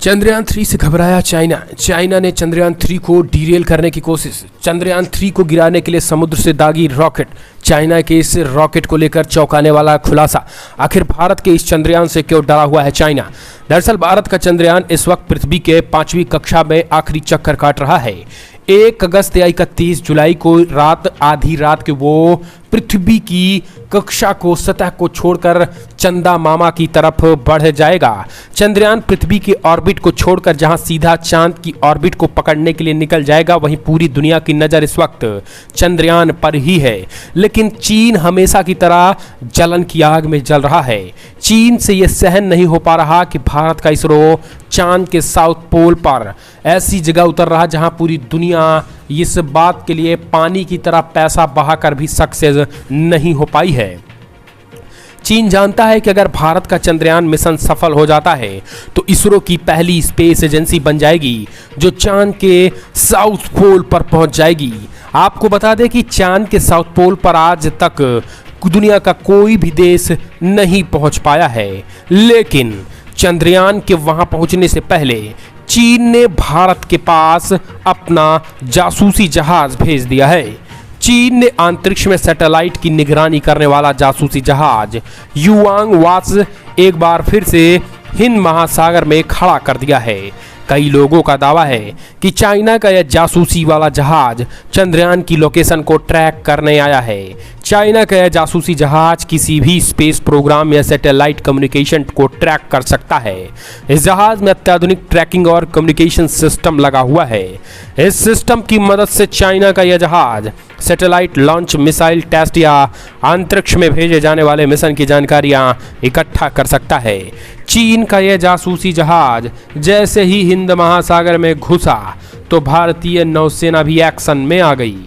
चंद्रयान 3 से घबराया चाइना ने चंद्रयान 3 को डीरेल करने की कोशिश। चंद्रयान 3 को गिराने के लिए समुद्र से दागी रॉकेट। चाइना के इस रॉकेट को लेकर चौंकाने वाला खुलासा। आखिर भारत के इस चंद्रयान से क्यों डरा हुआ है चाइना? दरअसल भारत का चंद्रयान इस वक्त पृथ्वी के 5वीं कक्षा में आखिरी चक्कर काट रहा है। 1 अगस्त या 31 जुलाई को आधी रात के वो पृथ्वी की कक्षा को सतह को छोड़कर चंदा मामा की तरफ बढ़ जाएगा। चंद्रयान पृथ्वी के ऑर्बिट को छोड़कर जहां सीधा चांद की ऑर्बिट को पकड़ने के लिए निकल जाएगा, वहीं पूरी दुनिया की नज़र इस वक्त चंद्रयान पर ही है। लेकिन चीन हमेशा की तरह जलन की आग में जल रहा है। चीन से यह सहन नहीं हो पा रहा कि भारत का इसरो चांद के साउथ पोल पर ऐसी जगह उतर रहा जहां पूरी दुनिया इस बात के लिए पानी की तरह पैसा बहाकर भी सक्सेस नहीं हो पाई है। चीन जानता है कि अगर भारत का चंद्रयान मिशन सफल हो जाता है तो इसरो की पहली स्पेस एजेंसी बन जाएगी जो चांद के साउथ पोल पर पहुंच जाएगी। आपको बता दें कि चांद के साउथ पोल पर आज तक दुनिया का कोई भी देश नहीं पहुंच पाया है, लेकिन चंद्रयान के वहां पहुंचने से पहले चीन ने भारत के पास अपना जासूसी जहाज भेज दिया है। चीन ने अंतरिक्ष में सैटेलाइट की निगरानी करने वाला जासूसी जहाज युआंग वाच एक बार फिर से हिंद महासागर में खड़ा कर दिया है। कई लोगों का दावा है कि चाइना का यह जासूसी वाला जहाज चंद्रयान की लोकेशन को ट्रैक करने आया है। चाइना का यह जासूसी जहाज किसी भी स्पेस प्रोग्राम या सैटेलाइट कम्युनिकेशन को ट्रैक कर सकता है। इस जहाज में अत्याधुनिक ट्रैकिंग और कम्युनिकेशन सिस्टम लगा हुआ है। इस सिस्टम की मदद से चाइना का यह जहाज सैटेलाइट लॉन्च, मिसाइल टेस्ट या अंतरिक्ष में भेजे जाने वाले मिशन की जानकारियां इकट्ठा कर सकता है। चीन का यह जासूसी जहाज जैसे ही हिंद महासागर में घुसा तो भारतीय नौसेना भी एक्शन में आ गई।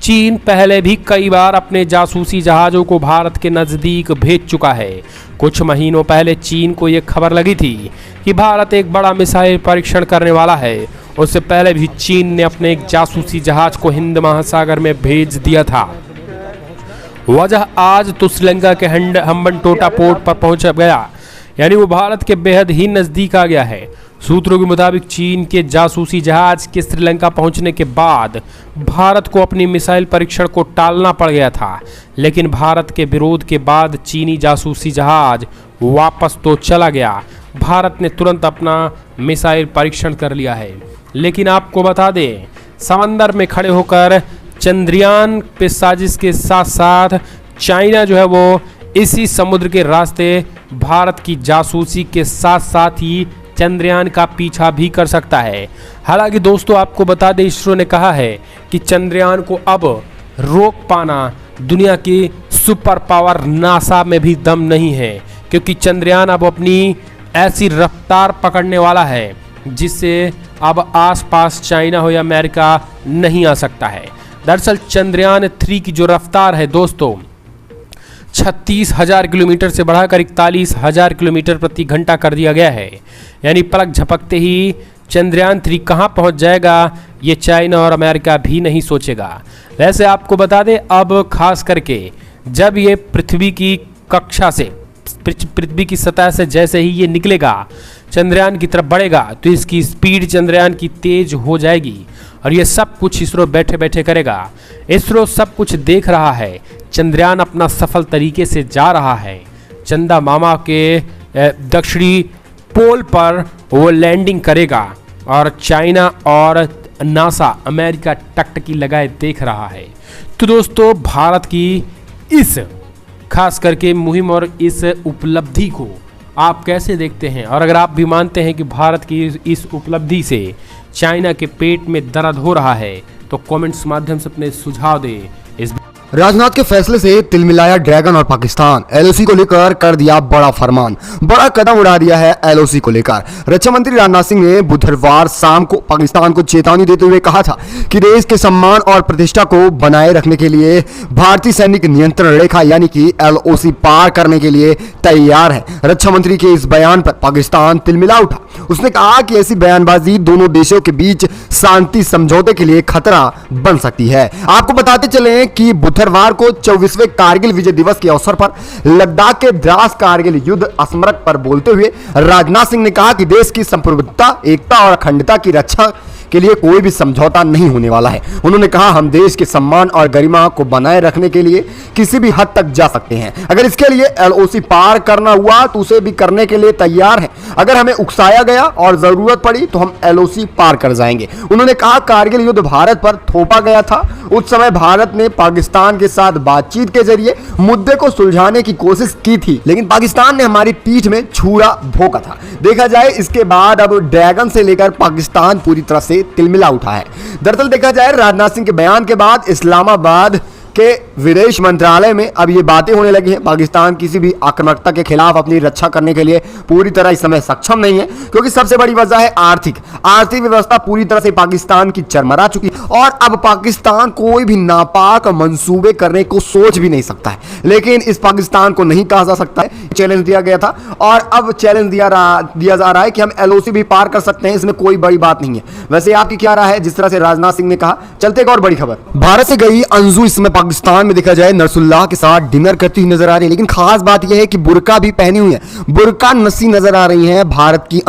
चीन पहले भी कई बार अपने जासूसी जहाज़ों को भारत के नज़दीक भेज चुका है। कुछ महीनों पहले चीन को यह खबर लगी थी कि भारत एक बड़ा मिसाइल परीक्षण करने वाला है। उससे पहले भी चीन ने अपने एक जासूसी जहाज को हिंद महासागर में भेज दिया था। वजह आज तो श्रीलंका के हम्बनटोटा पोर्ट पर पहुंच गया, यानी वो भारत के बेहद ही नज़दीक आ गया है। सूत्रों के मुताबिक चीन के जासूसी जहाज के श्रीलंका पहुंचने के बाद भारत को अपनी मिसाइल परीक्षण को टालना पड़ गया था, लेकिन भारत के विरोध के बाद चीनी जासूसी जहाज वापस तो चला गया। भारत ने तुरंत अपना मिसाइल परीक्षण कर लिया है। लेकिन आपको बता दें, समंदर में खड़े होकर चंद्रयान पे साजिश के साथ साथ चाइना जो है वो इसी समुद्र के रास्ते भारत की जासूसी के साथ साथ ही चंद्रयान का पीछा भी कर सकता है। हालांकि दोस्तों आपको बता दें, इसरो ने कहा है कि चंद्रयान को अब रोक पाना दुनिया की सुपर पावर नासा में भी दम नहीं है, क्योंकि चंद्रयान अब अपनी ऐसी रफ्तार पकड़ने वाला है जिससे अब आसपास चाइना हो या अमेरिका नहीं आ सकता है। दरअसल चंद्रयान 3 की जो रफ्तार है दोस्तों 36,000 किलोमीटर से बढ़ाकर 41,000 किलोमीटर प्रति घंटा कर दिया गया है। यानी पलक झपकते ही चंद्रयान 3 कहां पहुंच जाएगा ये चाइना और अमेरिका भी नहीं सोचेगा। वैसे आपको बता दें, अब खास करके जब ये पृथ्वी की कक्षा से, पृथ्वी की सतह से जैसे ही ये निकलेगा, चंद्रयान की तरफ बढ़ेगा, तो इसकी स्पीड चंद्रयान की तेज हो जाएगी। और ये सब कुछ इसरो बैठे बैठे करेगा। इसरो सब कुछ देख रहा है। चंद्रयान अपना सफल तरीके से जा रहा है। चंदा मामा के दक्षिणी पोल पर वो लैंडिंग करेगा और चाइना और नासा अमेरिका टकटकी लगाए देख रहा है। तो दोस्तों भारत की इस खास करके मुहिम और इस उपलब्धि को आप कैसे देखते हैं? और अगर आप भी मानते हैं कि भारत की इस उपलब्धि से चाइना के पेट में दर्द हो रहा है तो कमेंट्स माध्यम से अपने सुझाव दें। इस राजनाथ के फैसले से तिलमिलाया ड्रैगन और पाकिस्तान। एलओसी को लेकर कर दिया बड़ा फरमान, बड़ा कदम उड़ा दिया है एलओसी को लेकर। रक्षा मंत्री राजनाथ सिंह ने बुधवार शाम को पाकिस्तान को चेतावनी देते हुए कहा था कि देश के सम्मान और प्रतिष्ठा को बनाए रखने के लिए भारतीय सैनिक नियंत्रण रेखा यानी कि एलओसी पार करने के लिए तैयार है। रक्षा मंत्री के इस बयान पर पाकिस्तान तिलमिला उठा। उसने कहा कि ऐसी बयानबाजी दोनों देशों के बीच शांति समझौते के लिए खतरा बन सकती है। आपको बताते चले कि बुधवार को 24वें कारगिल विजय दिवस के अवसर पर लद्दाख के द्रास कारगिल युद्ध स्मारक पर बोलते हुए राजनाथ सिंह ने कहा कि देश की संप्रभुता, एकता और अखंडता की रक्षा के लिए कोई भी समझौता नहीं होने वाला है। उन्होंने कहा, हम देश के सम्मान और गरिमा को बनाए रखने के लिए किसी भी हद तक जा सकते हैं। अगर इसके लिए एलओसी पार करना हुआ तो उसे भी करने के लिए तैयार हैं। अगर हमें उकसाया गया और जरूरत पड़ी तो हम एलओसी पार कर जाएंगे। उन्होंने कहा, कारगिल युद्ध भारत पर थोपा गया था। उस समय भारत ने पाकिस्तान के साथ बातचीत के जरिए मुद्दे को सुलझाने की कोशिश की थी, लेकिन पाकिस्तान ने हमारी पीठ में छुरा भोंका था। देखा जाए इसके बाद अब ड्रैगन से लेकर पाकिस्तान पूरी तरह से तिलमिला उठा है। दरअसल देखा जाए राजनाथ सिंह के बयान के बाद इस्लामाबाद के विदेश मंत्रालय में अब ये बातें होने लगी हैं। पाकिस्तान किसी भी आक्रामकता के खिलाफ अपनी रक्षा करने के लिए पूरी तरह इस समय सक्षम नहीं है, क्योंकि सबसे बड़ी वजह है आर्थिक व्यवस्था पूरी तरह से पाकिस्तान की चरमरा चुकी है और अब पाकिस्तान कोई भी नापाक मंसूबे करने को सोच भी नहीं सकता है। लेकिन इस पाकिस्तान को नहीं कहा जा सकता है। चैलेंज दिया गया था और अब चैलेंज दिया जा रहा है कि हम एलओसी भी पार कर सकते हैं, इसमें कोई बड़ी बात नहीं है। वैसे आपकी क्या राय है? जिस तरह से राजनाथ सिंह ने कहा। चलते एक और बड़ी खबर, भारत से गई अंजू इस समय पाकिस्तान में देखा जाए नसरुल्लाह के साथ डिनर करती हुई नजर आ रही है, लेकिन खास बात यह है कि बुर्का भी पहनी हुई है, बुर्का नसी नजर आ रही है भारत की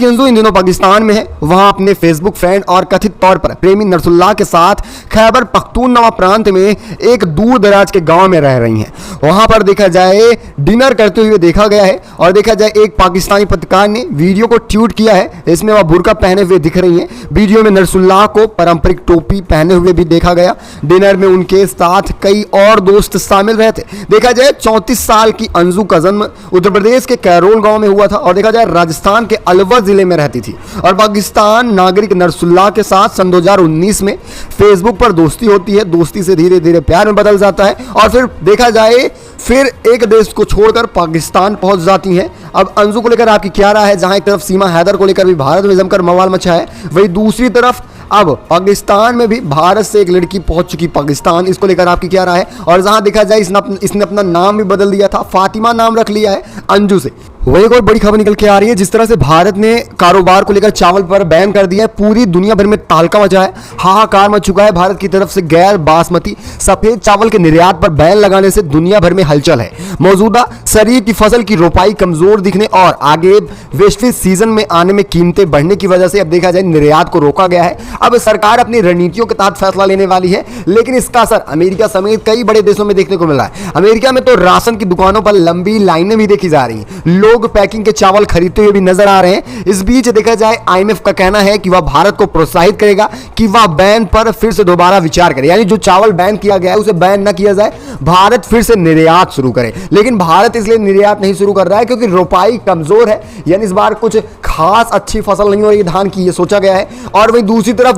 अंजू इन दिनों पाकिस्तान में है। वहां अपने फेसबुक फ्रेंड और कथित तौर पर प्रेमी नसरुल्लाह के साथ खैबर पख्तूनख्वा प्रांत में एक दूर दराज के गांव में रह रही हैं। वहां पर देखा जाए डिनर करते हुए देखा गया है और देखा जाए एक पाकिस्तानी पत्रकार ने वीडियो को ट्वीट किया है। इसमें वह बुर्का पहने हुए दिख रही हैं। वीडियो में नसरुल्लाह को पारंपरिक टोपी पहने हुए भी देखा गया। डिनर में उनके साथ कई और दोस्त शामिल रहे थे। देखा जाए 34 साल की अंजू का जन्म उत्तर प्रदेश के कैरोल गांव में हुआ था और देखा जाए राजस्थान के अलवर जिले में रहती थी और पाकिस्तान नागरिक नसरुल्लाह के साथ सन 2019 में फेसबुक पर दोस्ती होती है। दोस्ती से धीरे धीरे प्यार में बदल जाता है और फिर देखा जाए फिर एक देश को छोड़कर पाकिस्तान पहुंच जाती हैं। अब अंजू को लेकर आपकी क्या राय है? जहां एक तरफ सीमा हैदर को लेकर भी भारत में जमकर बवाल मचा है, वही दूसरी तरफ अब पाकिस्तान में भी भारत से एक लड़की पहुंच चुकी पाकिस्तान, इसको लेकर आपकी क्या राय है? और जहां देखा जाए इसने अपना नाम भी बदल दिया था, फातिमा नाम रख लिया है अंजू से। वही एक और बड़ी खबर निकल के आ रही है, जिस तरह से भारत ने कारोबार को लेकर चावल पर बैन कर दिया है, पूरी दुनिया भर में तालका मचा है, हाहाकार मच चुका है। भारत की तरफ से गैर बासमती सफेद चावल के निर्यात पर बैन लगाने से दुनिया भर में हलचल है। मौजूदा खरीफ की फसल की रोपाई कमजोर दिखने और आगे वैश्विक सीजन में आने में कीमतें बढ़ने की वजह से अब देखा जाए निर्यात को रोका गया है। अब सरकार अपनी रणनीतियों के तहत फैसला लेने वाली है, लेकिन इसका असर अमेरिका समेत कई बड़े देशों में देखने को मिला है। अमेरिका में तो राशन की दुकानों पर लंबी लाइनें भी देखी जा रही हैं, लोग पैकिंग के चावल खरीदते हुए भी नजर आ रहे हैं। इस बीच देखा जाए आईएमएफ का कहना है कि वह भारत को प्रोत्साहित करेगा कि वह बैन पर फिर से दोबारा विचार करे, यानी जो चावल बैन किया गया है उसे बैन न किया जाए, भारत फिर से निर्यात शुरू करे। लेकिन भारत इसलिए निर्यात नहीं शुरू कर रहा है क्योंकि रोपाई कमजोर है, यानी इस बार कुछ खास अच्छी फसल नहीं हो रही धान की, ये सोचा गया है। और वहीं दूसरी तरफ